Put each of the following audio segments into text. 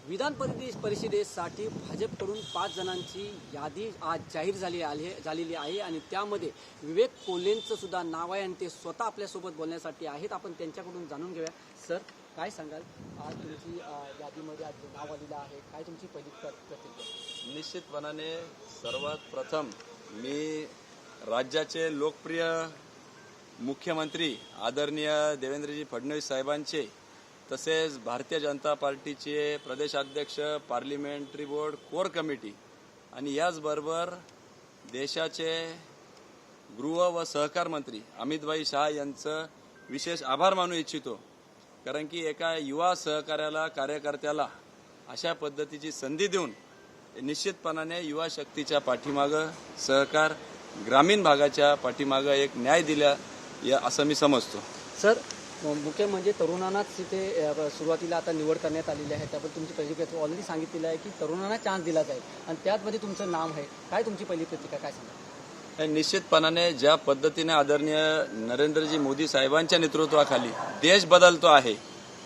विधान परिषदेसाठी भाजपकडून 5 जणांची यादी आज जाहीर झालेली आहे आणि त्यामध्ये विवेक कोल्हेंचं सुद्धा नाव आहे आणि ते स्वतः आपल्यासोबत बोलण्यासाठी आहेत. आपण त्यांच्याकडून जाणून घेऊया. सर, काय सांगाल? आज तुमची यादीमध्ये आज नाव आलेलं आहे, काय तुमची पहिली प्रतिक्रिया? निश्चितपणाने सर्वात प्रथम मी राज्याचे लोकप्रिय मुख्यमंत्री आदरणीय देवेंद्रजी फडणवीस साहेबांचे, तसेच भारतीय जनता पार्टीचे प्रदेशाध्यक्ष, पार्लिमेंटरी बोर्ड, कोर कमिटी आणि याचबरोबर देशाचे गृह व सहकार मंत्री अमितभाई शाह यांचं विशेष आभार मानू इच्छितो. कारण की एका युवा सहकार्याला, कार्यकर्त्याला अशा पद्धतीची संधी देऊन निश्चितपणाने युवा शक्तीच्या पाठीमागं सहकार, ग्रामीण भागाच्या पाठीमागं एक न्याय दिला असं मी समजतो. सर, मुख्य म्हणजे तरुणांनाच तिथे सुरुवातीला आता निवड करण्यात आलेली आहे. त्याबद्दल तुमची पहिली प्रतिक्रिया ऑलरेडी सांगितलेलं आहे की तरुणांना चान्स दिला जाईल आणि त्यामध्ये तुमचं नाव आहे. काय तुमची पहिली प्रतिक्रिया, काय सांगा? निश्चितपणाने ज्या पद्धतीने आदरणीय नरेंद्रजी मोदी साहेबांच्या नेतृत्वाखाली देश बदलतो आहे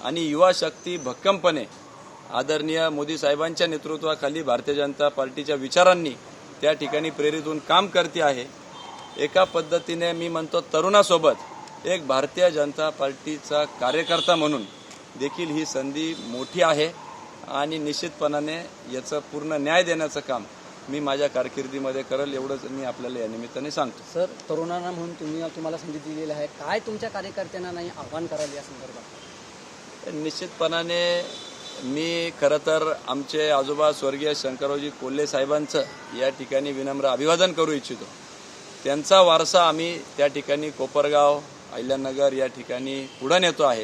आणि युवा शक्ती भक्कमपणे आदरणीय मोदी साहेबांच्या नेतृत्वाखाली भारतीय जनता पार्टीच्या विचारांनी त्या ठिकाणी प्रेरित होऊन काम करते आहे. एका पद्धतीने मी म्हणतो तरुणासोबत एक भारतीय जनता पार्टीचा कार्यकर्ता म्हणून देखील ही संधी मोठी आहे आणि निश्चितपणाने याचं पूर्ण न्याय देण्याचं काम मी माझ्या कारकिर्दीमध्ये करेल, एवढंच मी आपल्याला या निमित्ताने सांगतो. सर, तरुणांना म्हणून तुम्हाला संधी दिलेली आहे, काय तुमच्या कार्यकर्त्यांना नाही आव्हान कराल या संदर्भात? निश्चितपणाने मी खरं तर आमचे आजोबा स्वर्गीय शंकररावजी कोल्हे साहेबांचं या ठिकाणी विनम्र अभिवादन करू इच्छितो. त्यांचा वारसा आम्ही त्या ठिकाणी कोपरगाव, अहिल्यानगर या ठिकाणी पुढे नेतो आहे.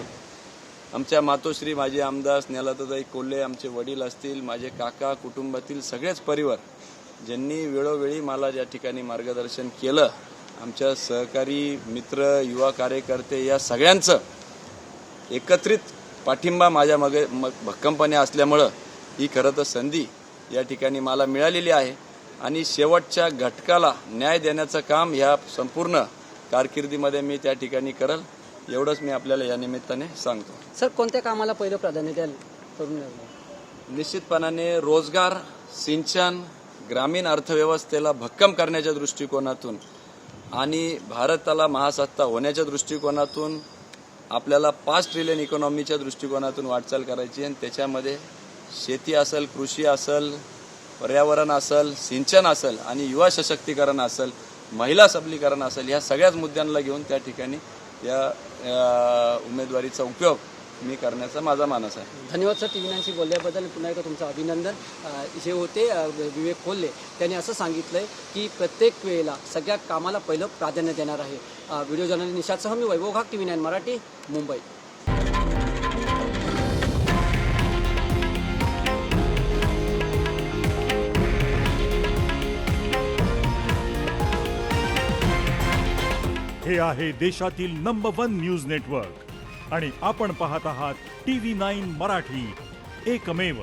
आमच्या मातोश्री माजी आमदार स्नेहलताताई कोल्हे, आमचे वडील असतील, माझे काका, कुटुंबातील सगळेच परिवार ज्यांनी वेळोवेळी मला या ठिकाणी मार्गदर्शन केलं, आमच्या सहकारी मित्र, युवा कार्यकर्ते या सगळ्यांचं एकत्रित पाठिंबा माझ्या मागे भक्कमपणे असल्यामुळं ही खरं तर संधी या ठिकाणी मला मिळालेली आहे आणि शेवटच्या घटकाला न्याय देण्याचं काम ह्या संपूर्ण कारकिर्दीमध्ये मी त्या ठिकाणी करल, एवढंच मी आपल्याला या निमित्ताने सांगतो. सर, कोणत्या कामाला पहिलं प्राधान्य द्याल तरुण? निश्चितपणाने रोजगार, सिंचन, ग्रामीण अर्थव्यवस्थेला भक्कम करण्याच्या दृष्टिकोनातून आणि भारताला महासत्ता होण्याच्या दृष्टिकोनातून आपल्याला 5 ट्रिलियन इकॉनॉमीच्या दृष्टिकोनातून वाटचाल करायची आणि त्याच्यामध्ये शेती असेल, कृषी असेल, पर्यावरण असेल, सिंचन असेल आणि युवा सशक्तीकरण असेल, महिला सबलीकरण असेल, ह्या सगळ्याच मुद्द्यांना घेऊन त्या ठिकाणी या उमेदवारीचा उपयोग मी करण्याचा माझा मानस आहे. धन्यवाद सर, TV9शी बोलल्याबद्दल पुन्हा एकदा तुमचं अभिनंदन. जे होते विवेक कोल्हे, त्यांनी असं सांगितलंय की प्रत्येक वेळेला सगळ्या कामाला पहिलं प्राधान्य देणार आहे. व्हिडिओ जर्नलिस्ट निशादसह मी वैभव घाग, TV9 मराठी, मुंबई. हे आहे देशातील नंबर 1 न्यूज नेटवर्क आणि आपण पाहत आहात TV9 मराठी, एकमेव.